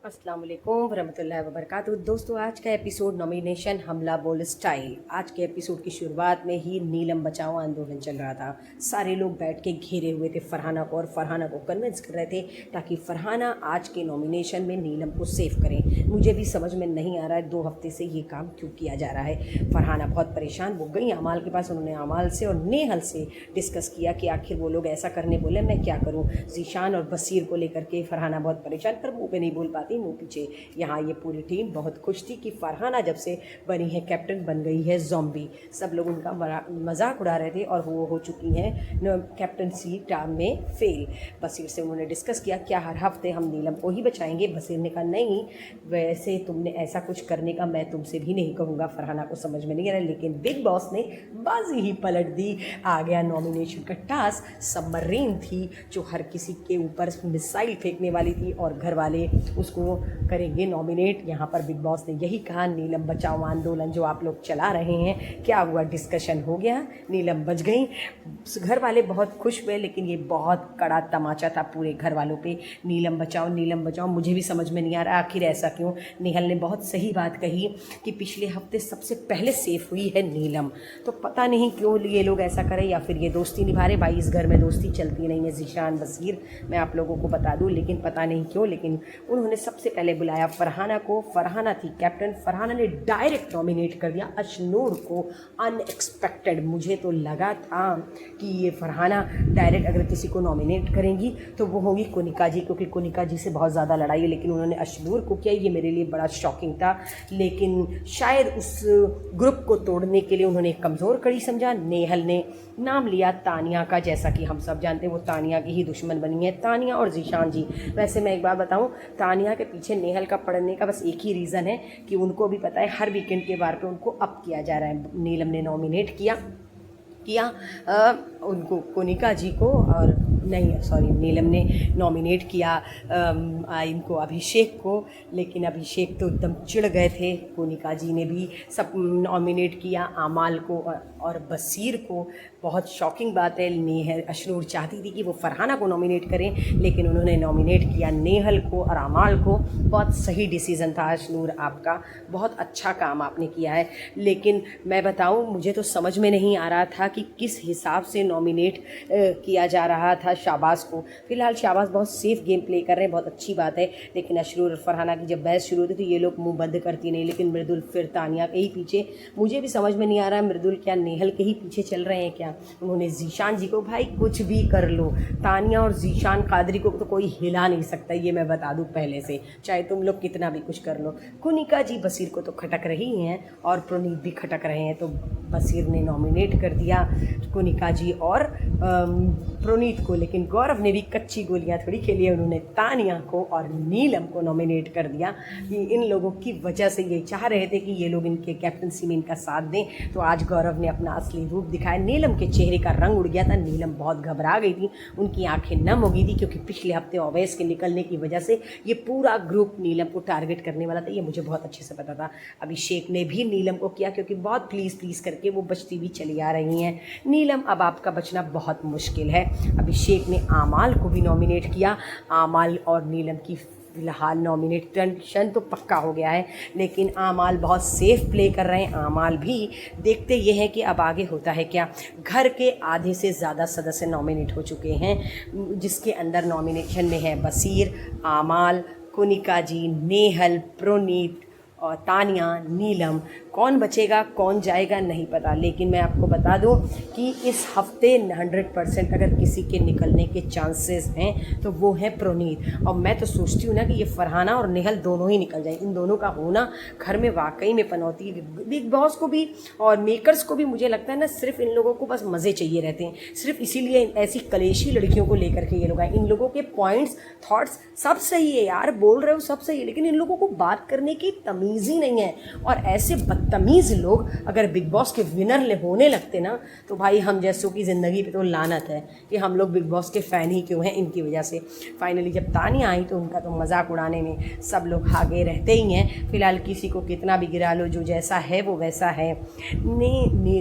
अस्सलाम वालेकुम वरहमतुल्लाहि वबरकातुहू। दोस्तों, आज का एपिसोड नॉमिनेशन हमला बोल स्टाइल। आज के एपिसोड की शुरुआत में ही नीलम बचाओ आंदोलन चल रहा था। सारे लोग बैठ के घेरे हुए थे फरहाना को और फरहाना को कन्विंस कर रहे थे ताकि फरहाना आज के नॉमिनेशन में नीलम को सेव करें। मुझे भी समझ में नहीं आ रहा है 2 हफ्ते से ये काम क्यों किया जा रहा है। फरहाना बहुत परेशान, वो गई अमाल के पास, उन्होंने अमाल से और नेहल से डिस्कस किया कि आखिर वो लोग ऐसा करने बोले, मैं क्या करूँ। ज़ीशान और बसीर को लेकर के फरहाना बहुत परेशान, पर मुँह पे नहीं बोल पाती, मुँह पीछे। यहाँ ये पूरी टीम बहुत खुश थी कि फरहाना जब से बनी है कैप्टन, बन गई है ज़ॉम्बी। सब लोग उनका मजाक उड़ा रहे थे और वो हो चुकी हैं कैप्टनसी टर्म में फेल। बसीर से उन्होंने डिस्कस किया क्या हर हफ्ते हम नीलम को ही बचाएंगे। बसीर ने कहा नहीं, वैसे तुमने ऐसा कुछ करने का मैं तुमसे भी नहीं कहूँगा। फरहाना को समझ में नहीं आ रहा, लेकिन बिग बॉस ने बाजी ही पलट दी। आ गया नॉमिनेशन का टास्क। सबमरीन थी जो हर किसी के ऊपर मिसाइल फेंकने वाली थी और घर वाले उसको करेंगे नॉमिनेट। यहाँ पर बिग बॉस ने यही कहा, नीलम बचाओ आंदोलन जो आप लोग चला रहे हैं, क्या हुआ, डिस्कशन हो गया, नीलम बच गई। घर वाले बहुत खुश हुए, लेकिन ये बहुत कड़ा तमाचा था पूरे घर वालों पे। नीलम बचाओ, नीलम बचाओ। मुझे भी समझ में नहीं आ रहा आखिर ऐसा क्यों। नेहल ने बहुत सही बात कही कि पिछले हफ्ते सबसे पहले सेफ हुई है नीलम, तो पता नहीं क्यों ये लोग ऐसा करें, या फिर ये दोस्ती निभा रहे। भाई, इस घर में दोस्ती चलती नहीं है। ज़ीशान बसीर मैं आप लोगों को बता दूं, लेकिन पता नहीं क्यों, लेकिन उन्होंने सबसे पहले बुलाया फरहाना को। फरहाना थी कैप्टन, फरहाना ने डायरेक्ट नॉमिनेट कर दिया अशनूर को। अनएक्सपेक्टेड, मुझे तो लगा था कि ये फरहाना डायरेक्ट अगर किसी को नॉमिनेट करेंगी तो वो होगी कोनिका जी, क्योंकि कोनिका जी से बहुत ज़्यादा लड़ाई है, लेकिन उन्होंने अशनूर को किया। ये मेरे लिए बड़ा शॉकिंग था, लेकिन शायद उस ग्रुप को तोड़ने के लिए उन्होंने एक कमज़ोर कड़ी समझा। नेहल ने नाम लिया तानिया का, जैसा कि हम सब जानते हैं वो तानिया की ही दुश्मन बनी है, तानिया और ज़ीशान जी। वैसे मैं एक बात बताऊं, तानिया के पीछे नेहल का पढ़ने का बस एक ही रीज़न है कि उनको भी पता है हर वीकेंड के बार पे उनको अप किया जा रहा है। नीलम ने नॉमिनेट किया उनको, कोनिका जी को, और नहीं सॉरी, नीलम ने नॉमिनेट किया इनको, अभिषेक को, लेकिन अभिषेक तो एकदम चिढ़ गए थे। कोनिका जी ने भी सब नॉमिनेट किया, आमाल को और बसीर को। बहुत शॉकिंग बात है, नेहल अशनूर चाहती थी कि वो फरहाना को नॉमिनेट करें, लेकिन उन्होंने नॉमिनेट किया नेहल को और आमाल को। बहुत सही डिसीज़न था अशनूर आपका, बहुत अच्छा काम आपने किया है। लेकिन मैं बताऊं, मुझे तो समझ में नहीं आ रहा था कि किस हिसाब से नॉमिनेट किया जा रहा था शाबाश को। फिलहाल शाबाश बहुत सेफ गेम प्ले कर रहे हैं, बहुत अच्छी बात है, लेकिन अशनूर और फरहाना की जब बहस शुरू होती तो ये लोग मुंह बंद करती नहीं, लेकिन मृदुल फिर तानिया के ही पीछे। मुझे भी समझ में नहीं आ रहा है मृदुल क्या नेहल के ही पीछे चल रहे हैं क्या। उन्होंने ज़ीशान जी को, भाई कुछ भी कर लो, तानिया और ज़ीशान कादरी को तो कोई हिला नहीं सकता, ये मैं बता दूं पहले से, चाहे तुम लोग कितना भी कुछ कर लो। कोनिका जी बसीर को तो खटक रही हैं और प्रोनीत भी खटक रहे हैं, तो बसीर ने नॉमिनेट कर दिया कोनिका जी और प्रोनीत को, लेकिन गौरव ने भी कच्ची गोलियां थोड़ी खेली है, उन्होंने तानिया को और नीलम को नॉमिनेट कर दिया कि इन लोगों की वजह से ये चाह रहे थे कि ये लोग इनके कैप्टनसी में इनका साथ दें। तो आज गौरव ने अपना असली रूप दिखाया, नीलम के चेहरे का रंग उड़ गया था, नीलम बहुत घबरा गई थी, उनकी आंखें नम हो गई थी, क्योंकि पिछले हफ्ते ओवैस के निकलने की वजह से ये पूरा ग्रुप नीलम को टारगेट करने वाला था, ये मुझे बहुत अच्छे से पता था। अभिषेक ने भी नीलम को किया, क्योंकि बहुत प्लीज़ करके वो बचती भी चली आ रही हैं। नीलम, अब आपका बचना बहुत मुश्किल है। अभिषेक ने आमाल को भी नॉमिनेट किया। आमाल और नीलम की फिलहाल नॉमिनेशन तो पक्का हो गया है, लेकिन आमाल बहुत सेफ प्ले कर रहे हैं। आमाल भी देखते ये हैं कि अब आगे होता है क्या। घर के आधे से ज़्यादा सदस्य नॉमिनेट हो चुके हैं, जिसके अंदर नॉमिनेशन में है बसीर, आमाल, कोनिका जी, नेहल, प्रोनीत और तानिया, नीलम। कौन बचेगा कौन जाएगा नहीं पता, लेकिन मैं आपको बता दूं कि इस हफ्ते 100% अगर किसी के निकलने के चांसेस हैं तो वो है प्रोनीत। और मैं तो सोचती हूँ ना कि ये फरहाना और नेहल दोनों ही निकल जाए। इन दोनों का होना घर में वाकई में पनौती। बिग बॉस को भी और मेकर्स को भी मुझे लगता है ना, सिर्फ इन लोगों को बस मज़े चाहिए रहते हैं, सिर्फ इसीलिए ऐसी कलेशी लड़कियों को लेकर के ये लोग आए। इन लोगों के पॉइंट्स, थॉट्स सब सही है यार, बोल रहे हो सब सही है, लेकिन इन लोगों को बात करने की तमीज़ ही नहीं है, और ऐसे बदतमीज़ लोग अगर बिग बॉस के विनर होने लगते ना, तो भाई हम जैसों की ज़िंदगी पे तो लानत है कि हम लोग बिग बॉस के फ़ैन ही क्यों हैं, इनकी वजह से। फाइनली जब तानिया आई तो उनका तो मजाक उड़ाने में सब लोग आगे रहते ही हैं। फिलहाल किसी को कितना भी गिरा लो, जो जैसा है वो वैसा है।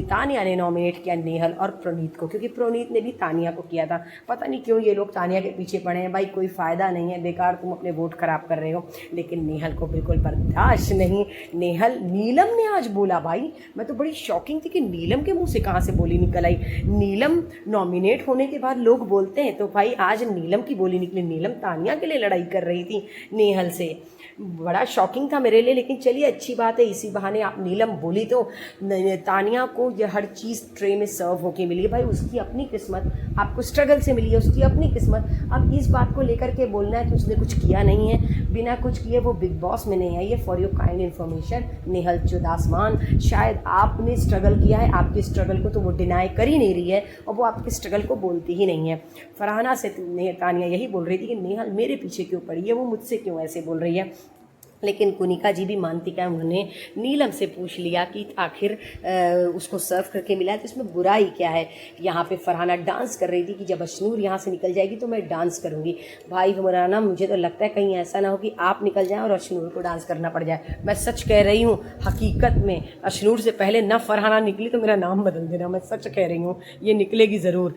तानिया ने नॉमिनेट किया नेहल और प्रोनीत को, क्योंकि प्रोनीत ने भी तानिया को किया था। पता नहीं क्यों ये लोग तानिया के पीछे पड़े हैं। भाई कोई फ़ायदा नहीं है, बेकार तुम अपने वोट खराब कर रहे हो। लेकिन नेहल को बिल्कुल बर्दाश्त नहीं। नीलम ने आज बोला, भाई मैं तो बड़ी शॉकिंग थी कि नीलम के मुंह से कहाँ से बोली निकल आई। नीलम नॉमिनेट होने के बाद लोग बोलते हैं, तो भाई आज नीलम की बोली निकली। नीलम तानिया के लिए लड़ाई कर रही थी नेहल से। बड़ा शॉकिंग था मेरे लिए, लेकिन चलिए अच्छी बात है, इसी बहाने आप नीलम बोली तो तानिया को ये हर चीज़ ट्रे में सर्व होके मिली है। भाई उसकी अपनी किस्मत, आपको स्ट्रगल से मिली है, उसकी अपनी किस्मत। अब इस बात को लेकर के बोलना है कि उसने कुछ किया नहीं है, बिना कुछ किए वो बिग बॉस में नहीं आई है। For your kind information Nehal Chudasaman, शायद आपने स्ट्रगल किया है, आपके स्ट्रगल को तो वो डिनाई कर ही नहीं रही है और वो आपके स्ट्रगल को बोलती ही नहीं है। फरहाना से तानिया यही बोल रही थी कि नेहल मेरे पीछे क्यों पड़ी है, वो मुझसे क्यों ऐसे बोल रही है। लेकिन कुनिका जी भी मानती क्या, उन्होंने नीलम से पूछ लिया कि आखिर उसको सर्व करके मिला है तो इसमें बुराई क्या है। यहाँ पे फरहाना डांस कर रही थी कि जब अशनूर यहाँ से निकल जाएगी तो मैं डांस करूँगी। भाई फरहाना, मुझे तो लगता है कहीं ऐसा ना हो कि आप निकल जाएं और अशनूर को डांस करना पड़ जाए। मैं सच कह रही हूँ, हकीकत में अशनूर से पहले न फरहाना निकली तो मेरा नाम बदल देना, मैं सच कह रही हूँ, ये निकलेगी ज़रूर।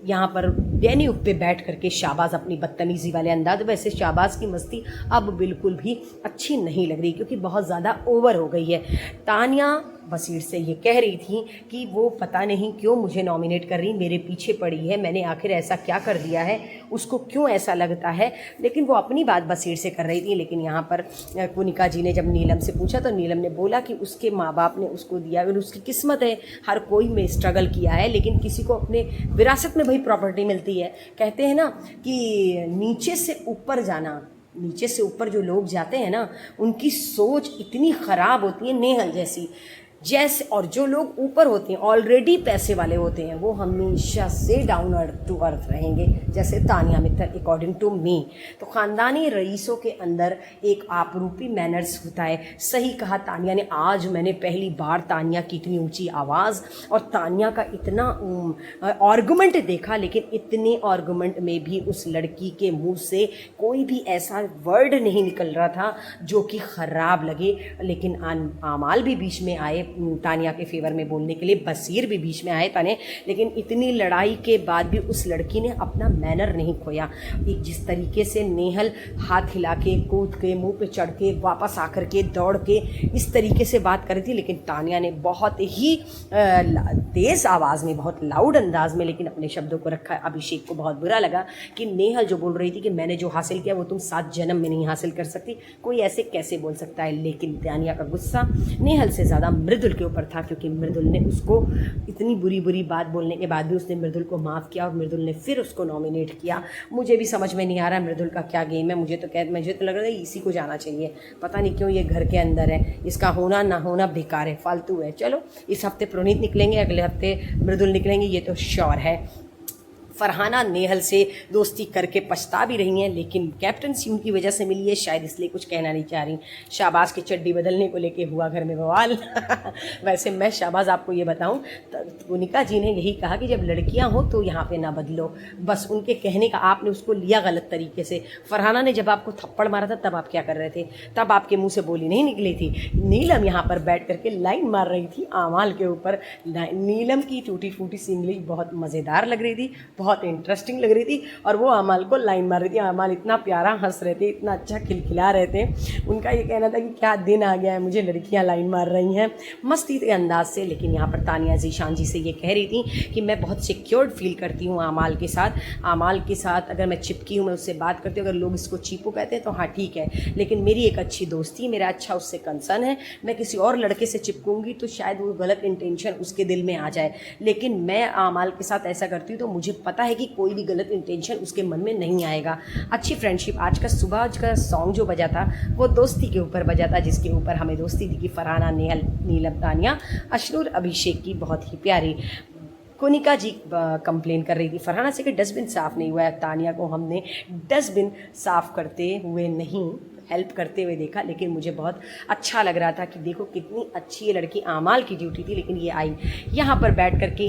यहाँ पर वेन्यू पे बैठ करके शाहबाज अपनी बदतमीज़ी वाले अंदाज, वैसे शाहबाज की मस्ती अब बिल्कुल भी अच्छी नहीं लग रही क्योंकि बहुत ज़्यादा ओवर हो गई है। तानिया बसीर से ये कह रही थी कि वो पता नहीं क्यों मुझे नॉमिनेट कर रही, मेरे पीछे पड़ी है, मैंने आखिर ऐसा क्या कर दिया है, उसको क्यों ऐसा लगता है। लेकिन वो अपनी बात बसीर से कर रही थी। लेकिन यहाँ पर कुनिका जी ने जब नीलम से पूछा तो नीलम ने बोला कि उसके माँ बाप ने उसको दिया और उसकी किस्मत है, हर कोई में स्ट्रगल किया है, लेकिन किसी को अपने विरासत में भाई प्रॉपर्टी मिलती है। कहते हैं ना कि नीचे से ऊपर जाना, नीचे से ऊपर जो लोग जाते हैं ना, उनकी सोच इतनी ख़राब होती है नेहल जैसी। और जो लोग ऊपर होते हैं, ऑलरेडी पैसे वाले होते हैं, वो हमेशा से डाउन टू अर्थ रहेंगे, जैसे Tania Mittal according to me. तो ख़ानदानी रईसों के अंदर एक आपरूपी मैनर्स होता है। सही कहा तानिया ने। आज मैंने पहली बार तानिया की इतनी ऊंची आवाज़ और तानिया का इतना आर्गुमेंट देखा, लेकिन इतने आर्गुमेंट में भी उस लड़की के मुंह से कोई भी ऐसा वर्ड नहीं निकल रहा था जो कि ख़राब लगे। लेकिन आमाल भी बीच में आए तानिया के फेवर में बोलने के लिए, बसीर भी बीच में आए ताने। लेकिन इतनी लड़ाई के बाद भी उस लड़की ने अपना मैनर नहीं खोया। एक जिस तरीके से नेहल हाथ हिला के, कूद के, मुंह पे चढ़ के, वापस आकर के, दौड़ के इस तरीके से बात करी थी, लेकिन तानिया ने बहुत ही तेज़ आवाज़ में, बहुत लाउड अंदाज में लेकिन अपने शब्दों को रखा। अभिषेक को बहुत बुरा लगा कि नेहल जो बोल रही थी कि मैंने जो हासिल किया वो तुम 7 जन्म में नहीं हासिल कर सकती, कोई ऐसे कैसे बोल सकता है। लेकिन तानिया का गुस्सा नेहल से ज़्यादा मृदुल के ऊपर था, क्योंकि मृदुल ने उसको इतनी बुरी बुरी बात बोलने के बाद भी उसने मृदुल को माफ़ किया और मृदुल ने फिर उसको नॉमिनेट किया। मुझे भी समझ में नहीं आ रहा मृदुल का क्या गेम है। मुझे तो लग रहा है इसी को जाना चाहिए, पता नहीं क्यों ये घर के अंदर है, इसका होना ना होना बेकार है, फालतू है। चलो इस हफ्ते प्रोनीत निकलेंगे, अगले हफ्ते मृदुल निकलेंगे, ये तो श्योर है। फरहाना नेहल से दोस्ती करके पछता भी रही हैं, लेकिन कैप्टनसी उनकी वजह से मिली है, शायद इसलिए कुछ कहना नहीं चाह रही। शाहबाज की चड्डी बदलने को लेके हुआ घर में बवाल। वैसे मैं शाहबाज आपको ये बताऊं, कुनिका जी ने यही कहा कि जब लड़कियां हो तो यहाँ पे ना बदलो, बस उनके कहने का आपने उसको लिया गलत तरीके से। फरहाना ने जब आपको थप्पड़ मारा था तब आप क्या कर रहे थे, तब आपके मुँह से बोली नहीं निकली थी। नीलम यहाँ पर बैठ करके लाइन मार रही थी आमाल के ऊपर। नीलम की टूटी फूटी सी इंग्लिश बहुत मज़ेदार लग रही थी, बहुत इंटरेस्टिंग लग रही थी, और वो आमाल को लाइन मार रही थी। आमाल इतना प्यारा हंस रहे थे, इतना अच्छा खिलखिला रहे थे। उनका ये कहना था कि क्या दिन आ गया है, मुझे लड़कियां लाइन मार रही हैं मस्ती के अंदाज से। लेकिन यहाँ पर तानिया ज़ीशान जी से ये कह रही थी कि मैं बहुत सिक्योर्ड फील करती हूँ आमाल के साथ। आमाल के साथ अगर मैं चिपकी हूँ, मैं उससे बात करती हूँ, अगर लोग इसको चीपू कहते हैं तो हाँ ठीक है, लेकिन मेरी एक अच्छी दोस्ती, मेरा अच्छा उससे कंसर्न है। मैं किसी और लड़के से चिपकूंगी तो शायद वो गलत इंटेंशन उसके दिल में आ जाए, लेकिन मैं आमाल के साथ ऐसा करती हूँ तो मुझे पता है कि कोई भी गलत इंटेंशन उसके मन में नहीं आएगा। अच्छी फ्रेंडशिप। आज का सॉन्ग जो बजा था वो दोस्ती के ऊपर बजा था, जिसके ऊपर हमें दोस्ती थी कि फरहाना, नेहल, नीलम, तानिया, अशनूर, अभिषेक की बहुत ही प्यारी। कोनिका जी कंप्लेन कर रही थी फरहाना से कि डस्टबिन साफ़ नहीं हुआ है। तानिया को हमने डस्टबिन साफ़ करते हुए नहीं हेल्प करते हुए देखा, लेकिन मुझे बहुत अच्छा लग रहा था कि देखो कितनी अच्छी ये लड़की, आमाल की ड्यूटी थी लेकिन ये आई। यहाँ पर बैठ कर के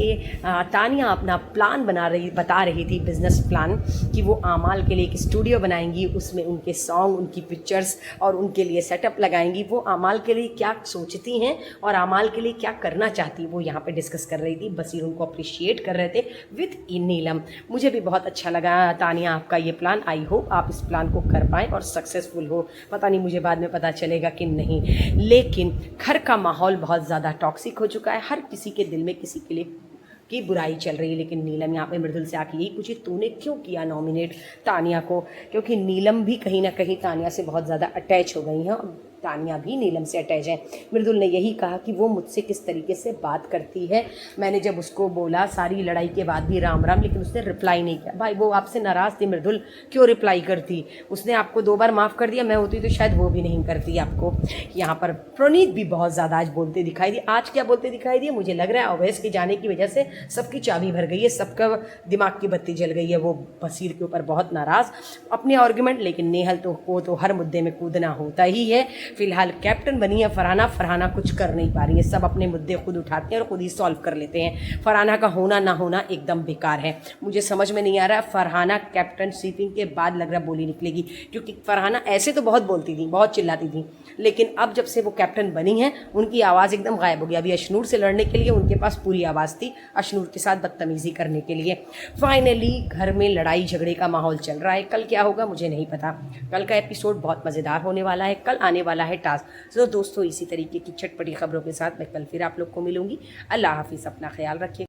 तानिया अपना प्लान बता रही थी, बिज़नेस प्लान, कि वो आमाल के लिए एक स्टूडियो बनाएंगी, उसमें उनके सॉन्ग, उनकी पिक्चर्स और उनके लिए सेटअप लगाएंगी। वो आमाल के लिए क्या सोचती हैं और आमाल के लिए क्या करना चाहती, वो यहाँ पे डिस्कस कर रही थी। बसीर उनको अप्रिशिएट कर रहे थे विद नीलम। मुझे भी बहुत अच्छा लगा तानिया आपका ये प्लान। आई होप आप इस प्लान को कर पाएँ और सक्सेसफुल हो। पता नहीं, मुझे बाद में पता चलेगा कि नहीं, लेकिन घर का माहौल बहुत ज़्यादा टॉक्सिक हो चुका है। हर किसी के दिल में किसी के लिए की बुराई चल रही है। लेकिन नीलम यहाँ पे मृदुल से आके यही पूछी, तूने क्यों किया नॉमिनेट तानिया को? क्योंकि नीलम भी कहीं ना कहीं तानिया से बहुत ज़्यादा अटैच हो गई हैं, तानिया भी नीलम से अटैच है। मृदुल ने यही कहा कि वो मुझसे किस तरीके से बात करती है। मैंने जब उसको बोला सारी लड़ाई के बाद भी राम राम, लेकिन उसने रिप्लाई नहीं किया। भाई वो आपसे नाराज़ थी मृदुल, क्यों रिप्लाई करती? उसने आपको 2 बार माफ़ कर दिया, मैं होती तो शायद वो भी नहीं करती आपको। यहाँ पर प्रणीत भी बहुत ज़्यादा आज बोलते दिखाई दिए। आज क्या बोलते दिखाई दिए? मुझे लग रहा है अवैस के जाने की वजह से सबकी चाबी भर गई है, सबका दिमाग की बत्ती जल गई है। वो बसीर के ऊपर बहुत नाराज़, अपने आर्गूमेंट, लेकिन नेहल तो हर मुद्दे में कूदना होता ही है। फिलहाल कैप्टन बनी है फरहाना कुछ कर नहीं पा रही है। सब अपने मुद्दे खुद उठाते हैं और खुद ही सॉल्व कर लेते हैं। फरहाना का होना ना होना एकदम बेकार है। मुझे समझ में नहीं आ रहा, फरहाना कैप्टन शिपिंग के बाद लग रहा बोली निकलेगी, क्योंकि फरहाना ऐसे तो बहुत बोलती थी, बहुत चिल्लाती थी, लेकिन अब जब से वो कैप्टन बनी है उनकी आवाज़ एकदम गायब हो गई। अभी अशनूर से लड़ने के लिए उनके पास पूरी आवाज़ थी, अशनूर के साथ बदतमीज़ी करने के लिए। फाइनली घर में लड़ाई झगड़े का माहौल चल रहा है। कल क्या होगा मुझे नहीं पता। कल का एपिसोड बहुत मज़ेदार होने वाला है। कल आने वाला है टास्क। तो दोस्तों, इसी तरीके की चटपटी खबरों के साथ मैं कल फिर आप लोग को मिलूंगी। अल्लाह हाफिज़, अपना ख्याल रखिए।